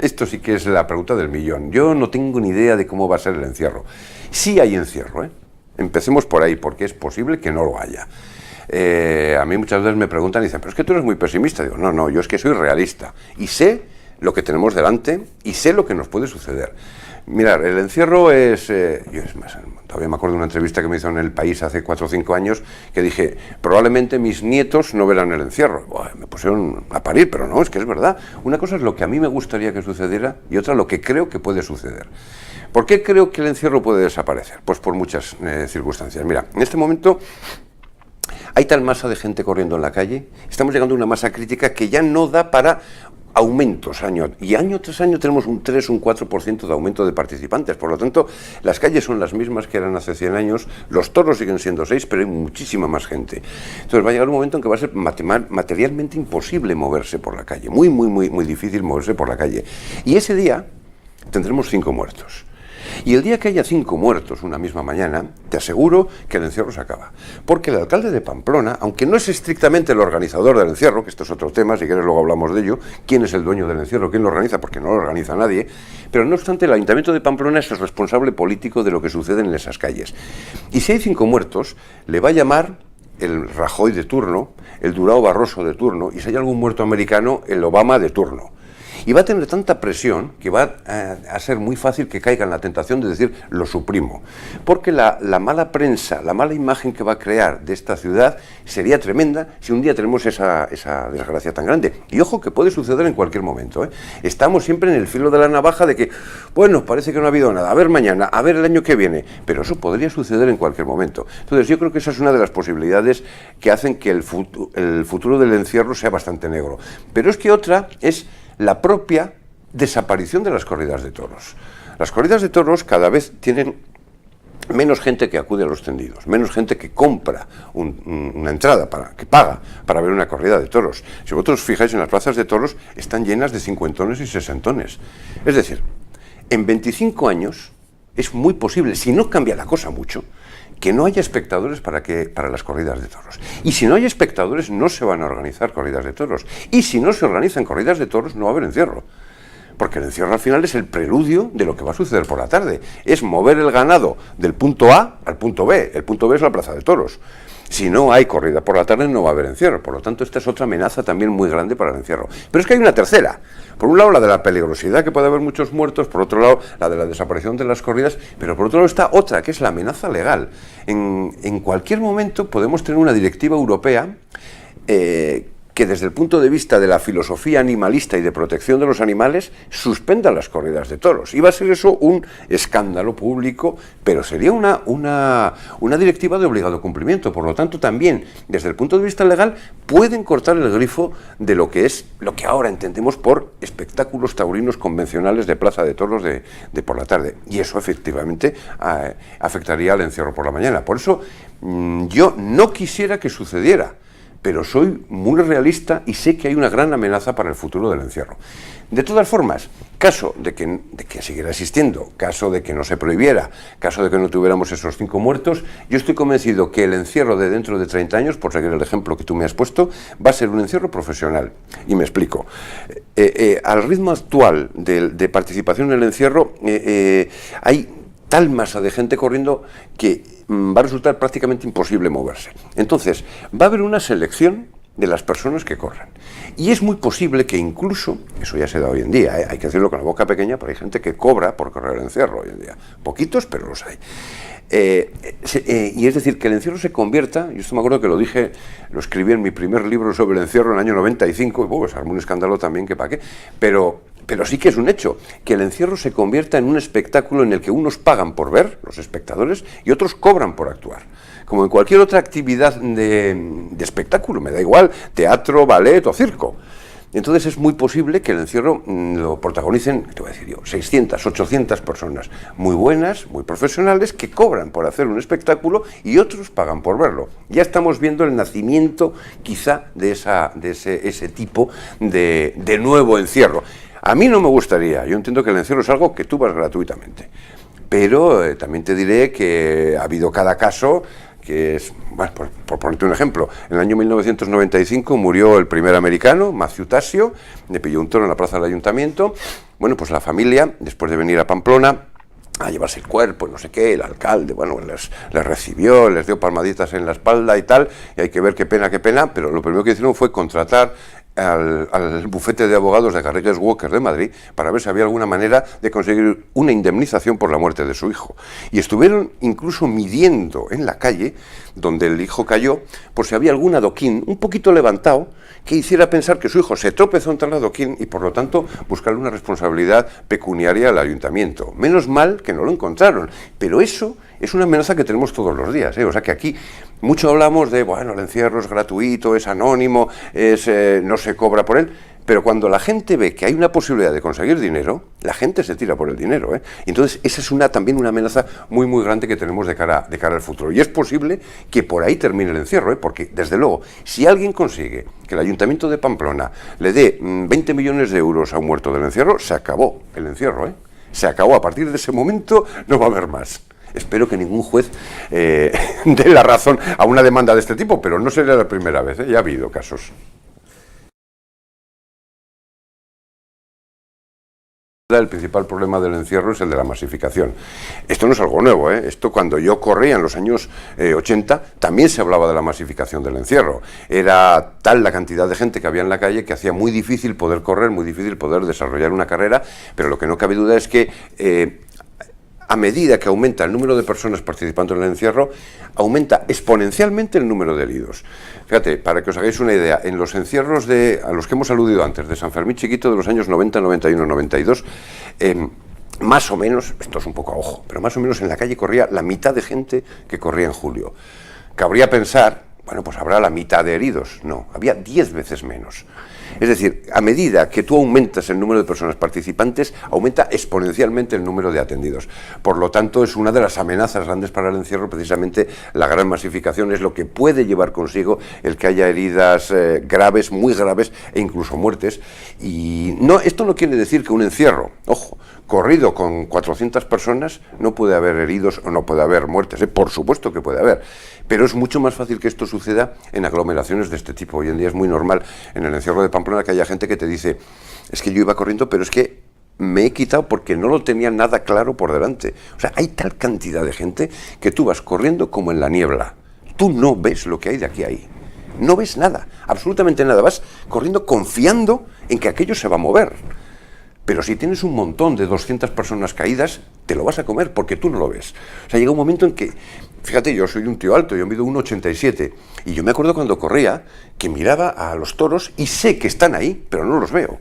Esto sí que es la pregunta del millón. Yo no tengo ni idea de cómo va a ser el encierro. Sí hay encierro, ¿eh? Empecemos por ahí, porque es posible que no lo haya. A mí muchas veces me preguntan y dicen, pero es que tú eres muy pesimista. Digo, no, yo es que soy realista y sé lo que tenemos delante y sé lo que nos puede suceder. Mirad, el encierro es... yo es más, todavía me acuerdo de una entrevista que me hizo en El País hace 4 o 5 años que dije, probablemente mis nietos no verán el encierro. Buah, me pusieron a parir, pero no, es que es verdad. Una cosa es lo que a mí me gustaría que sucediera y otra lo que creo que puede suceder. ¿Por qué creo que el encierro puede desaparecer? Pues por muchas circunstancias. Mira, en este momento hay tal masa de gente corriendo en la calle, estamos llegando a una masa crítica que ya no da para aumentos año tras año tenemos un 3, un 4% de aumento de participantes, por lo tanto las calles son las mismas que eran hace 100 años, los toros siguen siendo 6, pero hay muchísima más gente. Entonces va a llegar un momento en que va a ser materialmente imposible moverse por la calle, muy difícil moverse por la calle, y ese día tendremos 5 muertos. Y el día que haya 5 muertos una misma mañana, te aseguro que el encierro se acaba. Porque el alcalde de Pamplona, aunque no es estrictamente el organizador del encierro, que esto es otro tema, si quieres luego hablamos de ello, quién es el dueño del encierro, quién lo organiza, porque no lo organiza nadie, pero no obstante el Ayuntamiento de Pamplona es el responsable político de lo que sucede en esas calles. Y si hay 5 muertos, le va a llamar el Rajoy de turno, el Durão Barroso de turno, y si hay algún muerto americano, el Obama de turno. Y va a tener tanta presión que va a ser muy fácil que caiga en la tentación de decir lo suprimo. Porque la mala prensa, la mala imagen que va a crear de esta ciudad sería tremenda si un día tenemos esa desgracia tan grande. Y ojo que puede suceder en cualquier momento, ¿eh? Estamos siempre en el filo de la navaja de que, bueno, parece que no ha habido nada, a ver mañana, a ver el año que viene, pero eso podría suceder en cualquier momento. Entonces yo creo que esa es una de las posibilidades que hacen que el futuro del encierro sea bastante negro. Pero es que otra es la propia desaparición de las corridas de toros. Las corridas de toros cada vez tienen menos gente que acude a los tendidos, menos gente que compra una entrada, que paga para ver una corrida de toros. Si vosotros fijáis en las plazas de toros, están llenas de cincuentones y sesentones. Es decir, en 25 años es muy posible, si no cambia la cosa mucho, que no haya espectadores para las corridas de toros. Y si no hay espectadores, no se van a organizar corridas de toros. Y si no se organizan corridas de toros, no va a haber encierro. Porque el encierro al final es el preludio de lo que va a suceder por la tarde. Es mover el ganado del punto A al punto B. El punto B es la plaza de toros. Si no hay corrida por la tarde, no va a haber encierro. Por lo tanto, esta es otra amenaza también muy grande para el encierro. Pero es que hay una tercera. Por un lado, la de la peligrosidad, que puede haber muchos muertos. Por otro lado, la de la desaparición de las corridas. Pero por otro lado está otra, que es la amenaza legal. En cualquier momento podemos tener una directiva europea que desde el punto de vista de la filosofía animalista y de protección de los animales suspenda las corridas de toros. Iba a ser eso un escándalo público, pero sería una directiva de obligado cumplimiento. Por lo tanto, también desde el punto de vista legal pueden cortar el grifo de lo que ahora entendemos por espectáculos taurinos convencionales de plaza de toros de por la tarde. Y eso efectivamente afectaría al encierro por la mañana. Por eso yo no quisiera que sucediera, pero soy muy realista y sé que hay una gran amenaza para el futuro del encierro. De todas formas, caso de que siguiera existiendo, caso de que no se prohibiera, caso de que no tuviéramos esos 5 muertos, yo estoy convencido que el encierro de dentro de 30 años, por seguir el ejemplo que tú me has puesto, va a ser un encierro profesional. Y me explico. Al ritmo actual de participación en el encierro, hay tal masa de gente corriendo que va a resultar prácticamente imposible moverse. Entonces, va a haber una selección de las personas que corran. Y es muy posible que incluso, eso ya se da hoy en día, hay que decirlo con la boca pequeña, pero hay gente que cobra por correr el encierro hoy en día. Poquitos, pero los hay. Y es decir, que el encierro se convierta, yo esto me acuerdo que lo escribí en mi primer libro sobre el encierro en el año 95, y pues armó un escándalo también, que para qué, pero sí que es un hecho, que el encierro se convierta en un espectáculo en el que unos pagan por ver, los espectadores, y otros cobran por actuar. Como en cualquier otra actividad de espectáculo, me da igual, teatro, ballet o circo. Entonces es muy posible que el encierro lo protagonicen, te voy a decir yo, 600, 800 personas muy buenas, muy profesionales, que cobran por hacer un espectáculo y otros pagan por verlo. Ya estamos viendo el nacimiento quizá de ese tipo de nuevo encierro. A mí no me gustaría, yo entiendo que el encierro es algo que tú vas gratuitamente, pero también te diré que ha habido cada caso que es, bueno, por ponerte un ejemplo, en el año 1995 murió el primer americano, Matthew Tassio, le pilló un toro en la plaza del ayuntamiento. Bueno, pues la familia, después de venir a Pamplona a llevarse el cuerpo, no sé qué, el alcalde, bueno, les recibió, les dio palmaditas en la espalda y tal, y hay que ver qué pena, pero lo primero que hicieron fue contratar al bufete de abogados de Garrigues Walker de Madrid para ver si había alguna manera de conseguir una indemnización por la muerte de su hijo. Y estuvieron incluso midiendo en la calle donde el hijo cayó por si había algún adoquín un poquito levantado que hiciera pensar que su hijo se tropezó entre el adoquín y por lo tanto buscarle una responsabilidad pecuniaria al ayuntamiento. Menos mal que no lo encontraron, pero eso es una amenaza que tenemos todos los días, ¿eh? O sea que aquí mucho hablamos de, bueno, el encierro es gratuito, es anónimo, no se cobra por él, pero cuando la gente ve que hay una posibilidad de conseguir dinero, la gente se tira por el dinero, ¿eh? Entonces esa es también una amenaza muy muy grande que tenemos de cara al futuro. Y es posible que por ahí termine el encierro, ¿eh? Porque desde luego, si alguien consigue que el Ayuntamiento de Pamplona le dé 20 millones de euros a un muerto del encierro, se acabó el encierro, ¿eh? Se acabó, a partir de ese momento no va a haber más. Espero que ningún juez dé la razón a una demanda de este tipo, pero no sería la primera vez, ¿eh? Ya ha habido casos. El principal problema del encierro es el de la masificación. Esto no es algo nuevo, ¿eh? Esto cuando yo corría en los años 80 también se hablaba de la masificación del encierro. Era tal la cantidad de gente que había en la calle que hacía muy difícil poder correr, muy difícil poder desarrollar una carrera, pero lo que no cabe duda es que a medida que aumenta el número de personas participando en el encierro, aumenta exponencialmente el número de heridos. Fíjate, para que os hagáis una idea, en los encierros a los que hemos aludido antes, de San Fermín Chiquito de los años 90, 91, 92, más o menos, esto es un poco a ojo, pero más o menos en la calle corría la mitad de gente que corría en julio. Cabría pensar, bueno, pues habrá la mitad de heridos. No, había 10 veces menos. Es decir, a medida que tú aumentas el número de personas participantes, aumenta exponencialmente el número de atendidos. Por lo tanto, es una de las amenazas grandes para el encierro, precisamente la gran masificación, es lo que puede llevar consigo el que haya heridas graves, muy graves e incluso muertes. Y esto no quiere decir que un encierro, ojo, corrido con 400 personas, no puede haber heridos o no puede haber muertes, ¿eh? Por supuesto que puede haber, pero es mucho más fácil que esto suceda en aglomeraciones de este tipo. Hoy en día es muy normal en el encierro de Pamplona que haya gente que te dice, es que yo iba corriendo, pero es que me he quitado porque no lo tenía nada claro por delante. O sea, hay tal cantidad de gente que tú vas corriendo como en la niebla. Tú no ves lo que hay de aquí a ahí. No ves nada, absolutamente nada. Vas corriendo confiando en que aquello se va a mover. Pero si tienes un montón de 200 personas caídas, te lo vas a comer porque tú no lo ves. O sea, llega un momento en que, fíjate, yo soy un tío alto, yo mido 1,87, y yo me acuerdo cuando corría que miraba a los toros y sé que están ahí, pero no los veo.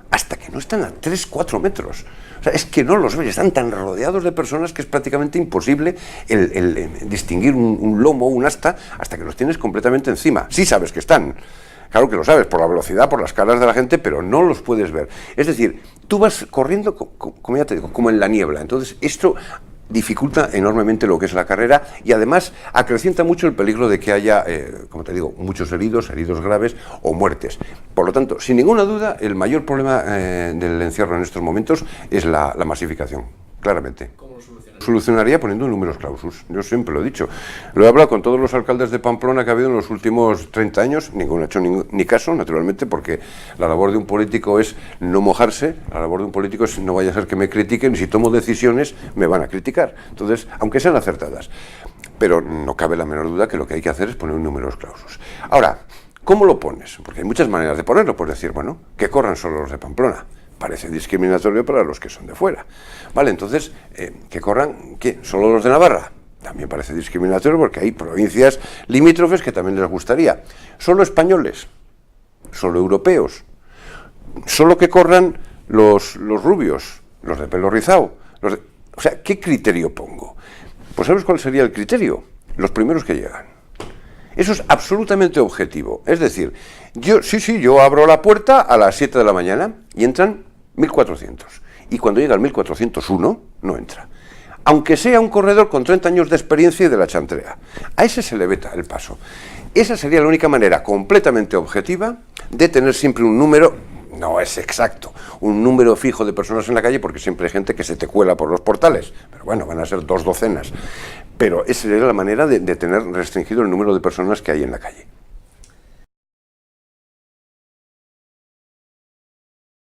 Hasta que no están a 3, 4 metros. O sea, es que no los ves, están tan rodeados de personas que es prácticamente imposible el distinguir un lomo o un asta hasta que los tienes completamente encima. Sí sabes que están. Claro que lo sabes, por la velocidad, por las caras de la gente, pero no los puedes ver. Es decir, tú vas corriendo, como ya te digo, como en la niebla. Entonces, esto dificulta enormemente lo que es la carrera y además acrecienta mucho el peligro de que haya, como te digo, muchos heridos graves o muertes. Por lo tanto, sin ninguna duda, el mayor problema del encierro en estos momentos es la masificación, claramente. ¿Cómo lo solucionaría? Solucionaría poniendo números clausus. Yo siempre lo he dicho. Lo he hablado con todos los alcaldes de Pamplona que ha habido en los últimos 30 años. Ninguno ha hecho ni caso, naturalmente, porque la labor de un político es no mojarse. La labor de un político es no vaya a ser que me critiquen y si tomo decisiones me van a criticar. Entonces, aunque sean acertadas. Pero no cabe la menor duda que lo que hay que hacer es poner un números clausus. Ahora, ¿cómo lo pones? Porque hay muchas maneras de ponerlo. Puedes decir, bueno, que corran solo los de Pamplona. Parece discriminatorio para los que son de fuera. Vale, entonces, que corran, ¿qué? ¿Solo los de Navarra? También parece discriminatorio porque hay provincias limítrofes que también les gustaría. ¿Solo españoles? ¿Solo europeos? ¿Solo que corran los rubios? ¿Los de pelo rizado? O sea, ¿qué criterio pongo? Pues ¿sabes cuál sería el criterio? Los primeros que llegan. Eso es absolutamente objetivo. Es decir, yo abro la puerta a las 7 de la mañana y entran 1.400. Y cuando llega el 1.401, no entra. Aunque sea un corredor con 30 años de experiencia y de la chantrea. A ese se le veta el paso. Esa sería la única manera completamente objetiva de tener siempre un número no es exacto un número fijo de personas en la calle, porque siempre hay gente que se te cuela por los portales, pero bueno, van a ser 2 docenas. Pero esa era la manera de tener restringido el número de personas que hay en la calle.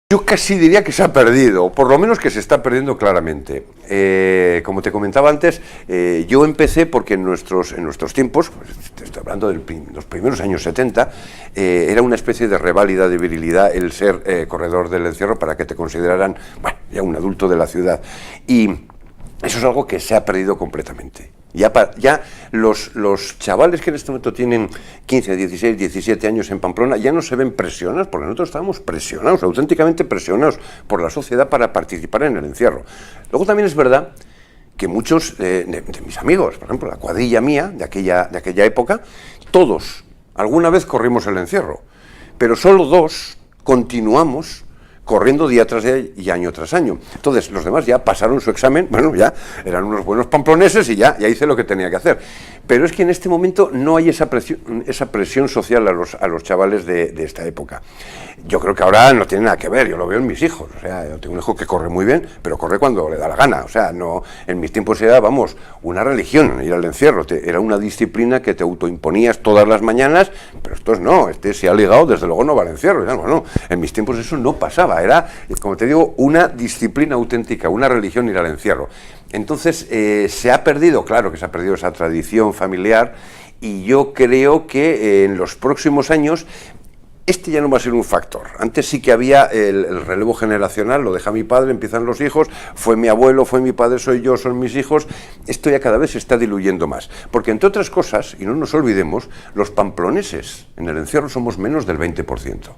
Yo casi diría que se ha perdido, por lo menos que se está perdiendo claramente. Como te comentaba antes, yo empecé porque en nuestros tiempos, pues, te estoy hablando de los primeros años 70, era una especie de reválida de virilidad el ser corredor del encierro para que te consideraran, bueno, ya un adulto de la ciudad. Y eso es algo que se ha perdido completamente. Ya los chavales que en este momento tienen 15, 16, 17 años en Pamplona ya no se ven presionados, porque nosotros estábamos presionados, auténticamente presionados por la sociedad para participar en el encierro. Luego también es verdad que muchos de mis amigos, por ejemplo, la cuadrilla mía de aquella época, todos alguna vez corrimos el encierro, pero solo 2 continuamos corriendo día tras día y año tras año. Entonces, los demás ya pasaron su examen, bueno, ya eran unos buenos pamploneses y ya hice lo que tenía que hacer. Pero es que en este momento no hay esa presión social a los chavales de esta época. Yo creo que ahora no tiene nada que ver, yo lo veo en mis hijos. O sea, yo tengo un hijo que corre muy bien, pero corre cuando le da la gana. O sea, no, en mis tiempos era, vamos, una religión ir al encierro. Era una disciplina que te autoimponías todas las mañanas, pero estos no, se ha ligado, desde luego no va al encierro. Bueno, en mis tiempos eso no pasaba. Era, como te digo, una disciplina auténtica, una religión ir al encierro. Entonces, se ha perdido, claro que se ha perdido esa tradición familiar, y yo creo que en los próximos años este ya no va a ser un factor. Antes sí que había el relevo generacional, lo deja mi padre, empiezan los hijos, fue mi abuelo, fue mi padre, soy yo, son mis hijos. Esto ya cada vez se está diluyendo más. Porque, entre otras cosas, y no nos olvidemos, los pamploneses en el encierro somos menos del 20%.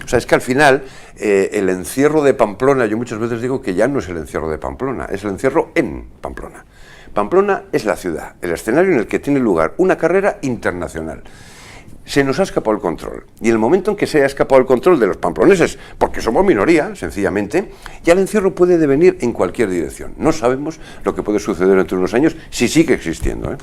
O sea, es que al final el encierro de Pamplona, yo muchas veces digo que ya no es el encierro de Pamplona, es el encierro en Pamplona. Pamplona es la ciudad, el escenario en el que tiene lugar una carrera internacional. Se nos ha escapado el control, y el momento en que se haya escapado el control de los pamploneses, porque somos minoría, sencillamente, ya el encierro puede devenir en cualquier dirección. No sabemos lo que puede suceder dentro de unos años, si sigue existiendo, ¿eh?